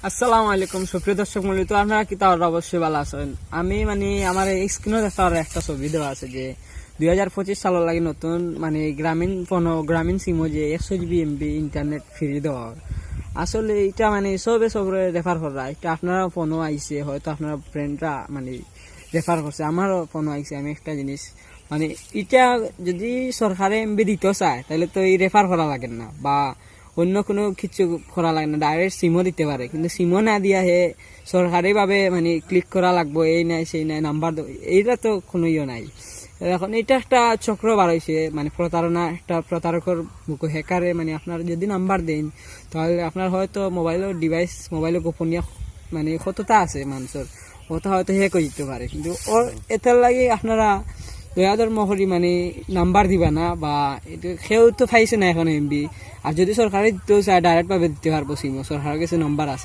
আসসালামু আলাইকুম সুপ্রিয় দর্শক মণ্ডলী, তো আপনারা কি তাহলে অবশ্যই ভালো আছেন। আমি আমার স্ক্রিনে দেখার একটা ছবি দেওয়া আছে যে 2025 সালের লাগে নতুন গ্রামীণ সিমও যে 100 GB MB ইন্টারনেট ফ্রি দেওয়া হয়। আসলে এটা সবে রেফার করা, এটা আপনারা ফোনও আইছে, হয়তো আপনার ফ্রেন্ডরা রেফার করছে, আমারও ফোনও আইছে। আমি একটা জিনিস এটা যদি সরকারে এমবি দিতে চায় তাহলে তো এই রেফার করা লাগে না বা অন্য কোনো কিছু করা লাগে না, ডাইরেক্ট সিমও দিতে পারে। কিন্তু সিমও না দিয়া সরকারিভাবে ক্লিক করা লাগবো, এই নাই সেই নাই, নাম্বার এইটা তো কোনো নাই। এখন এটা একটা চক্র বার হয়েছে, প্রতারণা, একটা প্রতারকের হ্যাকারে আপনার যদি নাম্বার দেন তাহলে আপনার হয়তো মোবাইলের গোপনীয় কতটা আছে মানুষের, ওটা হয়তো হ্যাক হয়ে যেতে পারে। কিন্তু ওর এটার লাগে আপনারা দয়াদর মহরি নাম্বার দিবা না, বা সেও তো পাইছে না এখন এমবি। আর যদি সরকারি দিতেও চায় ডাইরেক্ট ভাবে দিতে পারবো, সিমও সরকারের কাছে নাম্বার আছে।